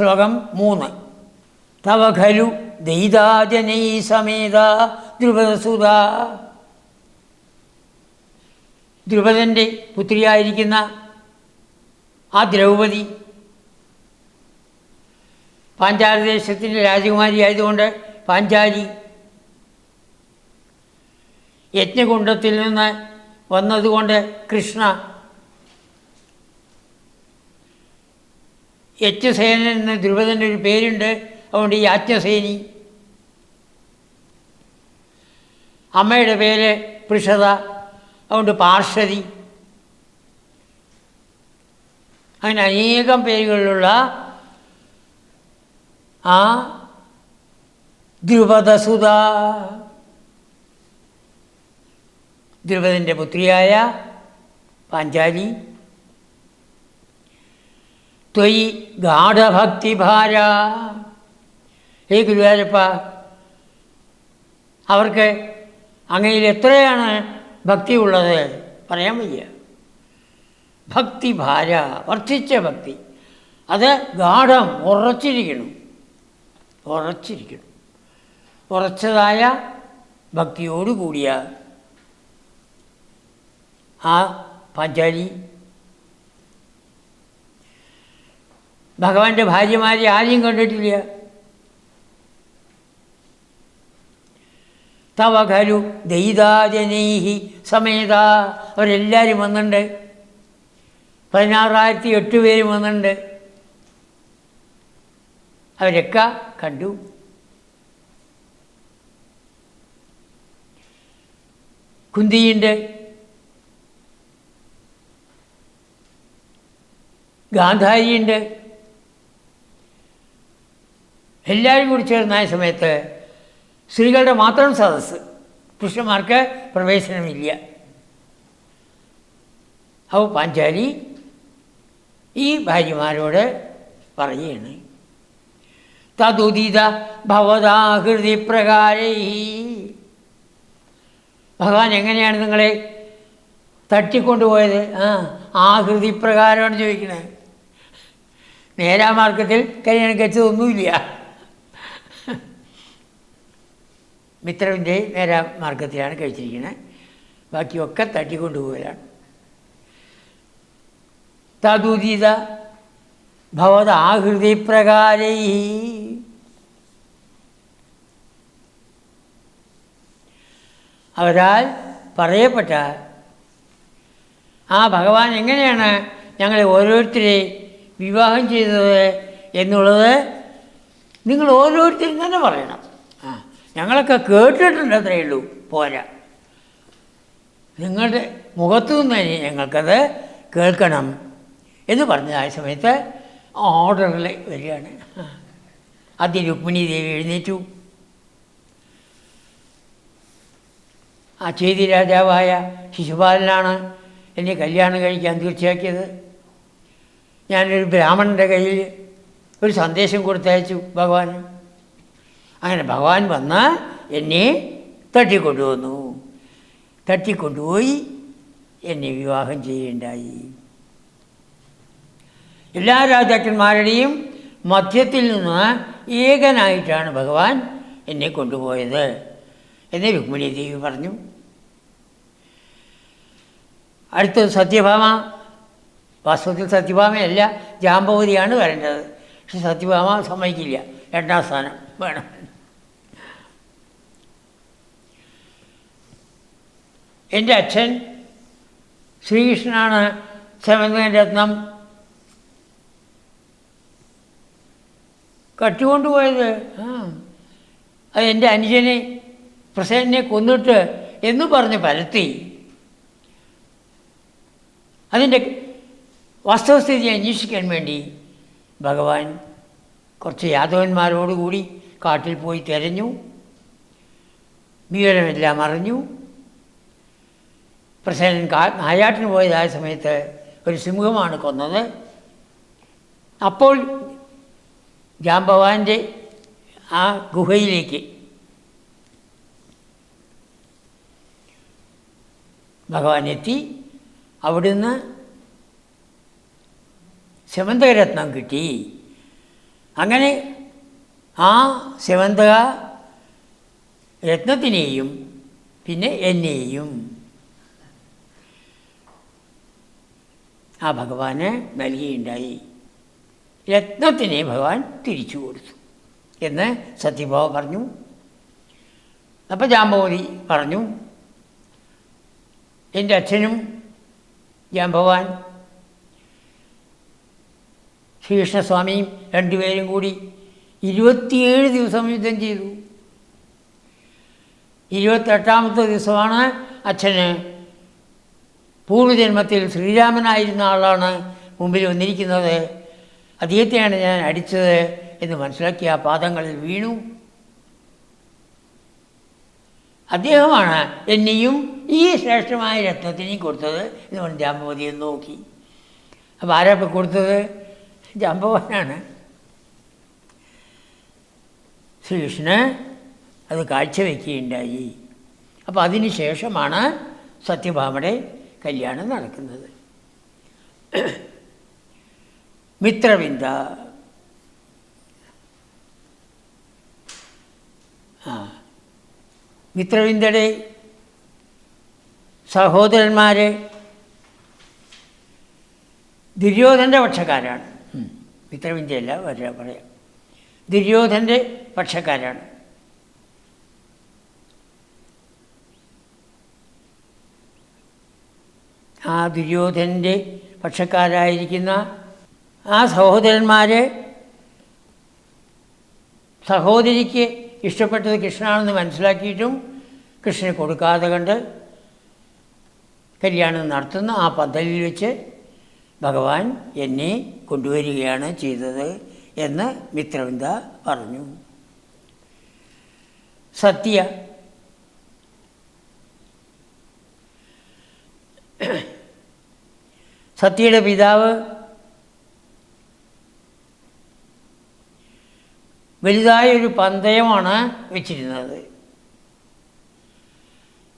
ശ്ലോകം 3. തവ ഖലു ദൈതാജനൈ സമേത ദ്രുപദസുത. ദ്രുപദൻ്റെ പുത്രിയായിരിക്കുന്ന ആ ദ്രൗപദി പാഞ്ചാലദേശത്തിൻ്റെ രാജകുമാരി ആയതുകൊണ്ട് പാഞ്ചാലി യജ്ഞകുണ്ഡത്തിൽ നിന്ന് വന്നതുകൊണ്ട് കൃഷ്ണ, യജ്ഞസേനൻ എന്ന് ദ്രുപദൻ്റെ ഒരു പേരുണ്ട്, അതുകൊണ്ട് ഈ യാജ്ഞസേനി. അമ്മയുടെ പേര് പൃഷത, അതുകൊണ്ട് പാർഷതി. അങ്ങനെ അനേകം പേരുകളിലുള്ള ആ ദ്രുപദസുത, ദ്രുപദൻ്റെ പുത്രിയായ പാഞ്ചാലി, ത്വയി ഗാഢഭക്തിഭാര. ഹേ ഗുരുവായൂരപ്പ, അവർക്ക് അങ്ങയിൽ എത്രയാണ് ഭക്തിയുള്ളത് പറയാൻ വയ്യ. ഭക്തിഭാര, വർദ്ധിച്ച ഭക്തി, അത് ഗാഠം, ഉറച്ചിരിക്കണം. ഉറച്ചതായ ഭക്തിയോടുകൂടിയ ആ പാഞ്ചാലി ഭഗവാന്റെ ഭാര്യമാരെ ആരെയും കണ്ടിട്ടില്ല. തവ ഖലു ദൈതാജനൈഹി സമേത, അവരെല്ലാവരും വന്നിട്ടുണ്ട്. 16,008 പേരും വന്നിട്ടുണ്ട്. അവരൊക്കെ കണ്ടു. കുന്തിയുണ്ട്, ഗാന്ധാരിയുണ്ട്. എല്ലാവരും കൂടി ചേർന്നായ സമയത്ത് സ്ത്രീകളുടെ മാത്രം സദസ്സ്, പുരുഷന്മാർക്ക് പ്രവേശനമില്ല. അപ്പോൾ പാഞ്ചാലി ഈ ഭാര്യമാരോട് പറയുകയാണ്, തദുദിത ഭവതാഹൃതി പ്രകാരൈ. ഭഗവാൻ എങ്ങനെയാണ് നിങ്ങളെ തട്ടിക്കൊണ്ടുപോയത്? ആഹൃതി പ്രകാരമാണ് ചോദിക്കുന്നത്. നേരാമാർഗത്തിൽ കല്യാണം കഴിച്ചതൊന്നുമില്ല. മിത്രവിൻ്റെ നേരാമാർഗത്തിലാണ് കഴിച്ചിരിക്കുന്നത്, ബാക്കിയൊക്കെ തട്ടിക്കൊണ്ടുപോകലാണ്. തദുദിത ഭവതാഹൃതി പ്രകാരൈ. അവരാൽ പറയപ്പെട്ട ആ ഭഗവാൻ എങ്ങനെയാണ് ഞങ്ങളെ ഓരോരുത്തരെ വിവാഹം ചെയ്തത് എന്നുള്ളത് നിങ്ങൾ ഓരോരുത്തരും തന്നെ പറയണം. ഞങ്ങളൊക്കെ കേട്ടിട്ടുണ്ട്, അത്രയേ ഉള്ളൂ, പോരാ. നിങ്ങളുടെ മുഖത്തു നിന്ന് തന്നെ ഞങ്ങൾക്കത് കേൾക്കണം എന്ന് പറഞ്ഞ ആ സമയത്ത് ഓർഡറിൽ വരികയാണ്. ആദ്യം രുക്മിണി ദേവി എഴുന്നേറ്റു. ആ ചേതി രാജാവായ ശിശുപാലനാണ് എന്നെ കല്യാണം കഴിക്കാൻ തീർച്ചയാക്കിയത്. ഞാനൊരു ബ്രാഹ്മണൻ്റെ കയ്യിൽ ഒരു സന്ദേശം കൊടുത്തയച്ചു ഭഗവാൻ. അങ്ങനെ ഭഗവാൻ വന്ന് എന്നെ തട്ടിക്കൊണ്ടുപോയി എന്നെ വിവാഹം ചെയ്യേണ്ടായി. എല്ലാ രാജാക്കന്മാരുടെയും മധ്യത്തിൽ നിന്ന് ഏകനായിട്ടാണ് ഭഗവാൻ എന്നെ കൊണ്ടുപോയത് എന്ന് രുക്മിണി ദേവി പറഞ്ഞു. അടുത്തത് സത്യഭാമ. വാസ്തവത്തിൽ സത്യഭാമയല്ല, ജാമ്പവതിയാണ് വരേണ്ടത്. പക്ഷെ സത്യഭാമ സമ്മതിക്കില്ല, 2ാം സ്ഥാനം വേണം. എൻ്റെ അച്ഛൻ ശ്രീകൃഷ്ണനാണ് സമന്തരത്നം കട്ടുകൊണ്ടുപോയത്. അത് എൻ്റെ അനുജനെ പ്രസേനെ കൊന്നിട്ട് എന്ന് പറഞ്ഞ് പരത്തി. അതിൻ്റെ വാസ്തവസ്ഥിതി അന്വേഷിക്കാൻ വേണ്ടി ഭഗവാൻ കുറച്ച് യാദവന്മാരോടുകൂടി കാട്ടിൽ പോയി തിരഞ്ഞു. വിവരമെല്ലാം അറിഞ്ഞു. പ്രസേനൻ നായാട്ടിന് പോയതായ സമയത്ത് ഒരു സിംഹമാണ് കൊന്നത്. അപ്പോൾ ജാംബവാൻ്റെ ആ ഗുഹയിലേക്ക് ഭഗവാൻ എത്തി. അവിടുന്ന് ശമന്തകരത്നം കിട്ടി. അങ്ങനെ ആ സ്യമന്തക രത്നത്തിനെയും പിന്നെ എന്നെയും ആ ഭഗവാന് നൽകിയുണ്ടായി. രത്നത്തിനെ ഭഗവാൻ തിരിച്ചു കൊടുത്തു എന്ന് സത്യഭാമ പറഞ്ഞു. അപ്പം ജാമ്പവതി പറഞ്ഞു, എൻ്റെ അച്ഛനും ജാമ്പവാൻ ശ്രീകൃഷ്ണസ്വാമിയും രണ്ടുപേരും കൂടി 27 ദിവസം യുദ്ധം ചെയ്തു. 28ാമത്തെ ദിവസമാണ് അച്ഛന് പൂർവ്വജന്മത്തിൽ ശ്രീരാമനായിരുന്ന ആളാണ് മുമ്പിൽ വന്നിരിക്കുന്നത്, അദ്ദേഹത്തെയാണ് ഞാൻ അടിച്ചത് എന്ന് മനസ്സിലാക്കി ആ പാദങ്ങളിൽ വീണു. അദ്ദേഹമാണ് എന്നെയും ഈ ശ്രേഷ്ഠമായ രത്നത്തിനെയും കൊടുത്തത് എന്ന് പറഞ്ഞ് ജാമ്പവതിയെ നോക്കി. അപ്പോൾ ആരാ ഇപ്പോൾ കൊടുത്തത്? ജാമ്പവാനാണ്. ശ്രീകൃഷ്ണന് അത് കാഴ്ചവെക്കുകയുണ്ടായി. അപ്പോൾ അതിന് ശേഷമാണ് സത്യഭാമയുടെ കല്യാണം നടക്കുന്നത്. മിത്രവിന്ദ, മിത്രവിന്ദയുടെ സഹോദരന്മാർ ദുര്യോധൻ്റെ പക്ഷക്കാരാണ്. മിത്രവിന്ദയല്ല പറയാം, ദുര്യോധൻ്റെ പക്ഷക്കാരാണ്. ആ ദുര്യോധനൻ്റെ പക്ഷക്കാരായിരിക്കുന്ന ആ സഹോദരന്മാർ സഹോദരിക്ക് ഇഷ്ടപ്പെട്ടത് കൃഷ്ണനാണെന്ന് മനസ്സിലാക്കിയിട്ടും കൃഷ്ണന് കൊടുക്കാതെ കണ്ട് കല്യാണം നടത്തുന്ന ആ പന്തലിൽ വെച്ച് ഭഗവാൻ എന്നെ കൊണ്ടുവരികയാണ് ചെയ്തത് എന്ന് മിത്രവിന്ദ പറഞ്ഞു. സത്യ, സത്യയുടെ പിതാവ് വലുതായൊരു പന്തയമാണ് വെച്ചിരുന്നത്.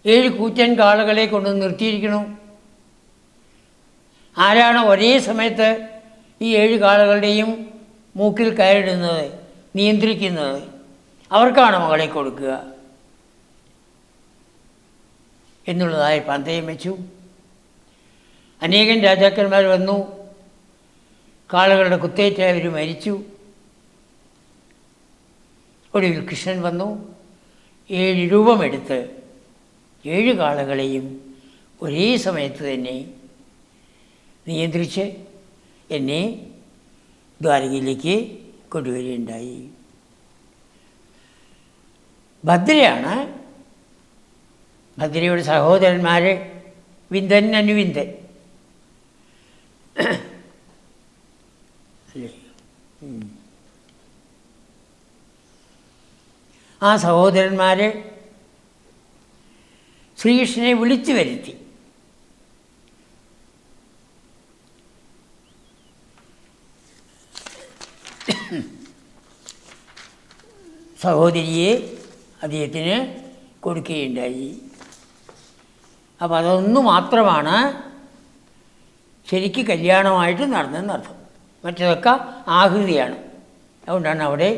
7 കൂറ്റൻ കാളകളെ കൊണ്ട് നിർത്തിയിരിക്കണു. ആരാണ് ഒരേ സമയത്ത് ഈ 7 കാളകളുടെയും മൂക്കിൽ കയറിടുന്നത്, നിയന്ത്രിക്കുന്നത്? അവർക്കാണ് മകളെ കൊടുക്കുക എന്നുള്ളതായി പന്തയം വെച്ചു. അനേകം രാജാക്കന്മാർ വന്നു, കാളകളുടെ കുത്തേറ്റ് അവർ മരിച്ചു. ഒടുവിൽ കൃഷ്ണൻ വന്നു, 7 രൂപമെടുത്ത് 7 കാളകളെയും ഒരേ സമയത്ത് തന്നെ നിയന്ത്രിച്ച് എന്നെ ദ്വാരകയിലേക്ക് കൊണ്ടുവരികയുണ്ടായി. ഭദ്രയാണ്. ഭദ്രയുടെ സഹോദരന്മാർ വിന്ദൻ, അനുവിന്ദൻ അല്ലേ? ആ സഹോദരന്മാർ ശ്രീകൃഷ്ണനെ വിളിച്ചു വരുത്തി. സഹോദരിയെ അദ്ദേഹത്തിന് കൊടുക്കുകയുണ്ടായി. അപ്പം അതൊന്നു മാത്രമാണ് ശരിക്ക് കല്യാണമായിട്ട് നടന്നതെന്നർത്ഥം. മറ്റതൊക്കെ ആഹൃതിയാണ്. അതുകൊണ്ടാണ് അവിടെ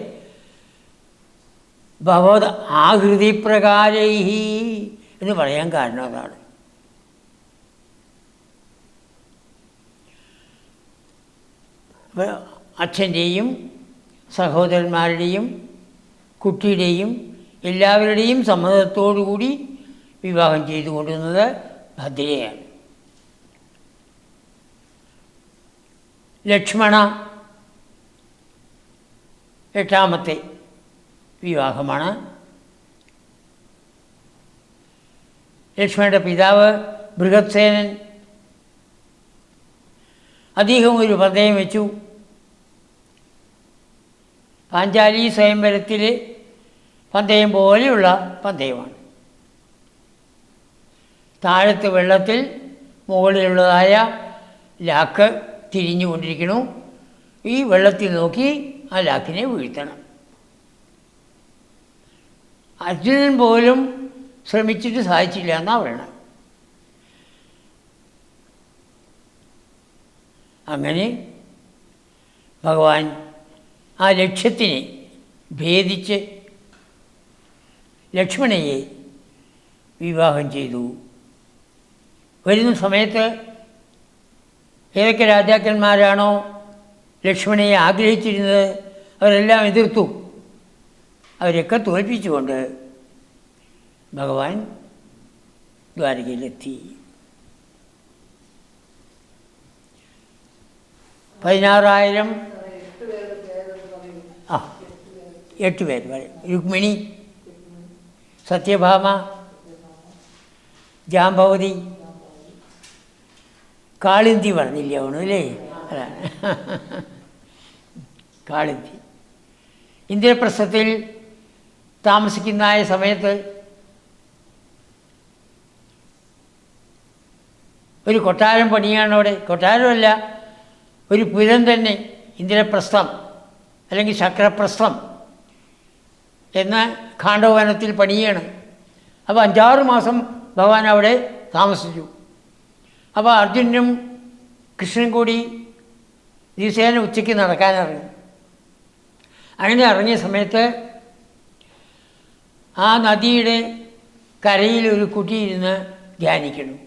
ഭഗവത് ആഹൃതി പ്രകാരൈഹി എന്ന് പറയാൻ കാരണം അതാണ്. അച്ഛൻ്റെയും സഹോദരന്മാരുടെയും കുട്ടിയുടെയും എല്ലാവരുടെയും സമ്മതത്തോടുകൂടി വിവാഹം ചെയ്തു കൊണ്ടുവന്നത് ഭദ്രയാണ്. ലക്ഷ്മണ 8ാമത്തെ വിവാഹമാണ്. ലക്ഷ്മണൻ്റെ പിതാവ് ബൃഹത്സേനൻ അദ്ദേഹം ഒരു പന്തയം വെച്ചു. പാഞ്ചാലി സ്വയംവരത്തിലെ പന്തയം പോലെയുള്ള പന്തയമാണ്. താഴത്ത് വെള്ളത്തിൽ മുകളിലുള്ളതായ ലാക്ക് തിരിഞ്ഞുകൊണ്ടിരിക്കണു. ഈ വെള്ളത്തിൽ നോക്കി ആ ലാക്കിനെ വീഴ്ത്തണം. അർജുനൻ പോലും ശ്രമിച്ചിട്ട് സാധിച്ചില്ല എന്നാണ് പറയണം. അങ്ങനെ ഭഗവാൻ ആ ലക്ഷ്യത്തിനെ ഭേദിച്ച് ലക്ഷ്മണയെ വിവാഹം ചെയ്തു. വരുന്ന സമയത്ത് ഏതൊക്കെ രാജാക്കന്മാരാണോ ലക്ഷ്മണയെ ആഗ്രഹിച്ചിരുന്നത് അവരെല്ലാം എതിർത്തു. അവരൊക്കെ തോൽപ്പിച്ചുകൊണ്ട് ഭഗവാൻ ദ്വാരകയിലെത്തി. 16,000 8 പേര് പറയും. രുക്മിണി, സത്യഭാമ, ജാംബവതി, കാളിന്തി പറഞ്ഞില്ല അവണു അല്ലേ? അതാണ് കാളിന്തി. ഇന്ദ്രപ്രസ്ഥത്തിൽ താമസിക്കുന്ന സമയത്ത് ഒരു കൊട്ടാരം പണിയാണ് അവിടെ. കൊട്ടാരമല്ല, ഒരു പുരം തന്നെ, ഇന്ദ്രപ്രസ്ഥം അല്ലെങ്കിൽ ശക്രപ്രസ്ഥം എന്ന ഖാണ്ഡവനത്തിൽ പണിയാണ്. അപ്പോൾ 5-6 മാസം ഭഗവാൻ അവിടെ താമസിച്ചു. അപ്പോൾ അർജുനനും കൃഷ്ണനും കൂടി ദിവസേന ഉച്ചയ്ക്ക് നടക്കാനിറങ്ങി. അങ്ങനെ ഇറങ്ങിയ സമയത്ത് ആ നദിയുടെ കരയിൽ ഒരു കുട്ടി ഇരുന്ന് ധ്യാനിക്കണം.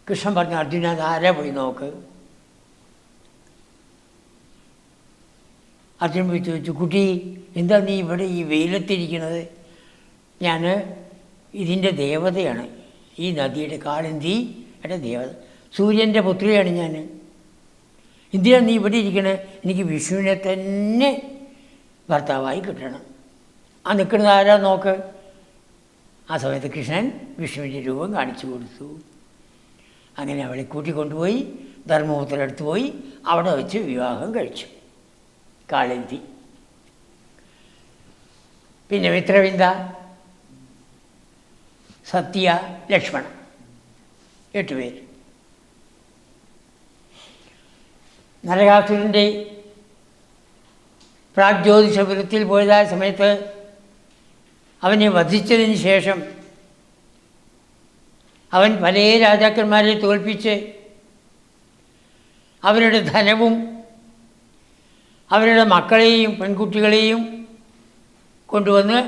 കൃഷ്ണൻ പറഞ്ഞു, അർജുന അതാരാ പോയി നോക്ക്. അർജുനൻ പോയി ചോദിച്ചു, കുട്ടി എന്താ നീ ഇവിടെ ഈ വെയിലത്തിരിക്കുന്നത്? ഞാൻ ഇതിൻ്റെ ദേവതയാണ്, ഈ നദിയുടെ കാളിന്തിയുടെ ദേവത, സൂര്യൻ്റെ പുത്രിയാണ് ഞാൻ. എന്തിനാണ് നീ ഇവിടെ ഇരിക്കണേ? എനിക്ക് വിഷ്ണുവിനെ തന്നെ ഭർത്താവായി കിട്ടണം. ആ നിൽക്കുന്നത് ആരാ നോക്ക്. ആ സമയത്ത് കൃഷ്ണൻ വിഷ്ണുവിൻ്റെ രൂപം കാണിച്ചു കൊടുത്തു. അങ്ങനെ അവളെ കൂട്ടിക്കൊണ്ടുപോയി ധർമ്മപുത്രടുത്ത് പോയി അവിടെ വെച്ച് വിവാഹം കഴിച്ചു കാളിന്തി. പിന്നെ മിത്രവിന്ദ, സത്യ, ലക്ഷ്മണ, 8 പേര്. നരകാസുരൻ്റെ പ്രാഗ്ജ്യോതിഷപുരത്തിൽ പോയതായ സമയത്ത് അവനെ വധിച്ചതിന് ശേഷം അവൻ പല രാജാക്കന്മാരെ തോൽപ്പിച്ച് അവരുടെ ധനവും അവരുടെ മക്കളെയും പെൺകുട്ടികളെയും കൊണ്ടുവന്ന്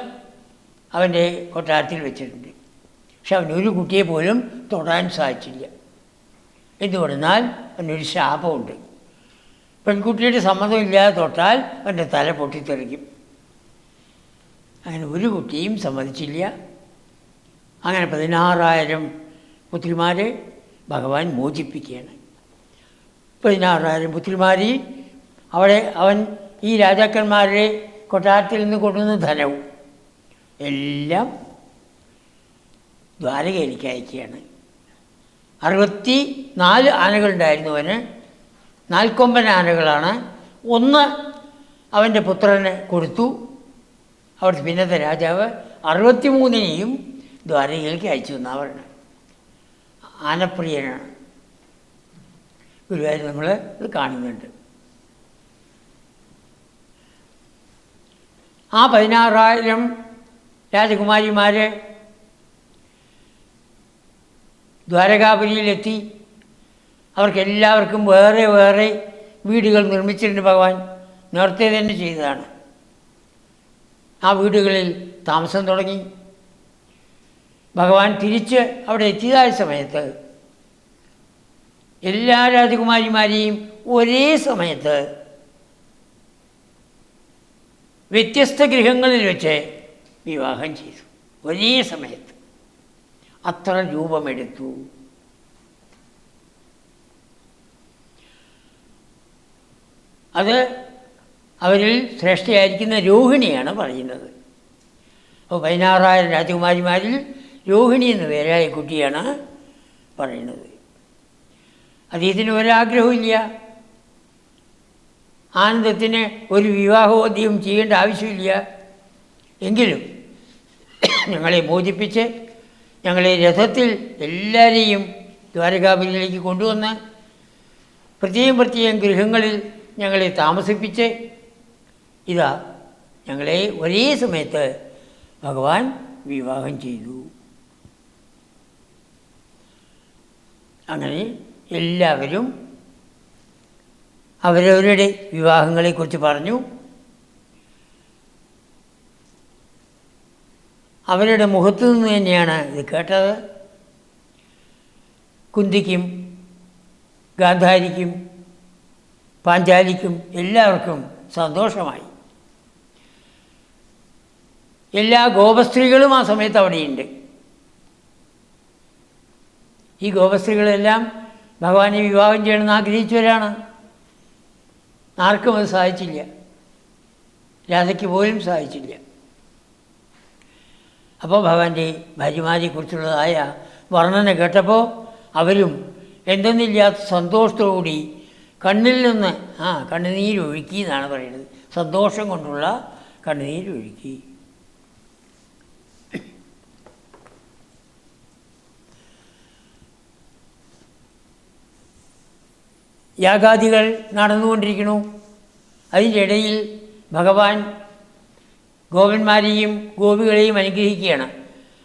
അവൻ്റെ കൊട്ടാരത്തിൽ വെച്ചിട്ടുണ്ട്. പക്ഷെ അവനൊരു കുട്ടിയെ പോലും തൊടാൻ സാധിച്ചില്ല. എന്തുകൊണ്ടെന്നാൽ അവനൊരു ശാപമുണ്ട്. പെൺകുട്ടിയുടെ സമ്മതമില്ലാതെ തൊട്ടാൽ അവൻ്റെ തല പൊട്ടിത്തെറിക്കും. അങ്ങനെ ഒരു കുട്ടിയും സമ്മതിച്ചില്ല. അങ്ങനെ 16,000 പുത്രിമാരെ ഭഗവാൻ മോചിപ്പിക്കുകയാണ്. 16,000 പുത്രിമാരി അവിടെ അവൻ ഈ രാജാക്കന്മാരുടെ കൊട്ടാരത്തിൽ നിന്ന് കൊണ്ടുവന്ന ധനവും എല്ലാം ദ്വാരകയിലേക്ക് അയക്കുകയാണ്. 64 ആനകളുണ്ടായിരുന്നു അവന്. 4 കൊമ്പൻ ആനകളാണ്. 1 അവൻ്റെ പുത്രന് കൊടുത്തു. അവിടുത്തെ പിന്നത്തെ രാജാവ് 63നെയും ദ്വാരകയിലേക്ക് അയച്ചു എന്നാണ് പറയുന്നത്. ആനപ്രിയനാണ് ഗുരുവായൂർ. നമ്മൾ ഇത് കാണുന്നുണ്ട്. ആ 16,000 രാജകുമാരിമാർ ദ്വാരകാപുരിയിലെത്തി. അവർക്കെല്ലാവർക്കും വേറെ വേറെ വീടുകൾ നിർമ്മിച്ചിട്ടുണ്ട്. ഭഗവാൻ നേരത്തെ തന്നെ ചെയ്തതാണ്. ആ വീടുകളിൽ താമസം തുടങ്ങി. ഭഗവാൻ തിരിച്ച് അവിടെ എത്തിയതായ സമയത്ത് എല്ലാ രാജകുമാരിമാരെയും ഒരേ സമയത്ത് വ്യത്യസ്ത ഗൃഹങ്ങളിൽ വെച്ച് വിവാഹം ചെയ്തു. ഒരേ സമയത്ത് അത്ര രൂപമെടുത്തു. അത് അവരിൽ ശ്രേഷ്ഠയായിരിക്കുന്ന രോഹിണിയാണ് പറയുന്നത്. അപ്പോൾ 16,000 രാജകുമാരിമാരിൽ രോഹിണി എന്ന പേരായ കുട്ടിയാണ് പറയുന്നത്. അദ്ദേഹത്തിന് ഒരാഗ്രഹമില്ല. ആനന്ദത്തിന് ഒരു വിവാഹോദ്യം ചെയ്യേണ്ട ആവശ്യമില്ല. എങ്കിലും ഞങ്ങളെ മോചിപ്പിച്ച് ഞങ്ങളെ രഥത്തിൽ എല്ലാവരെയും ദ്വാരകാപുരിയിലേക്ക് കൊണ്ടുവന്ന് പ്രത്യേകം ഗൃഹങ്ങളിൽ ഞങ്ങളെ താമസിപ്പിച്ച് ഇതാ ഞങ്ങളെ ഒരേ സമയത്ത് ഭഗവാൻ വിവാഹം ചെയ്തു. അങ്ങനെ എല്ലാവരും അവരവരുടെ വിവാഹങ്ങളെക്കുറിച്ച് പറഞ്ഞു. അവരുടെ മുഖത്തു നിന്ന് തന്നെയാണ് ഇത് കേട്ടത്. കുന്തിക്കും ഗാന്ധാരിക്കും പാഞ്ചാലിക്കും എല്ലാവർക്കും സന്തോഷമായി. എല്ലാ ഗോപസ്ത്രീകളും ആ സമയത്ത് അവിടെയുണ്ട്. ഈ ഗോപസ്ത്രീകളെല്ലാം ഭഗവാനെ വിവാഹം ചെയ്യണമെന്ന് ആഗ്രഹിച്ചവരാണ്. ആർക്കും അത് സാധിച്ചില്ല. രാധയ്ക്ക് പോലും സാധിച്ചില്ല. അപ്പോൾ ഭഗവാന്റെ ഭാര്യമാരെക്കുറിച്ചുള്ളതായ വർണ്ണന കേട്ടപ്പോൾ അവരും എന്തെന്നില്ലാത്ത സന്തോഷത്തോടുകൂടി കണ്ണിൽ നിന്ന് കണ്ണുനീരൊഴുക്കി എന്നാണ് പറയുന്നത്. സന്തോഷം കൊണ്ടുള്ള കണ്ണുനീരൊഴുക്കി. യാഗാദികൾ നടന്നുകൊണ്ടിരിക്കുന്നു. അതിൻ്റെ ഇടയിൽ ഭഗവാൻ ഗോപന്മാരെയും ഗോപികളെയും അനുഗ്രഹിക്കുകയാണ്.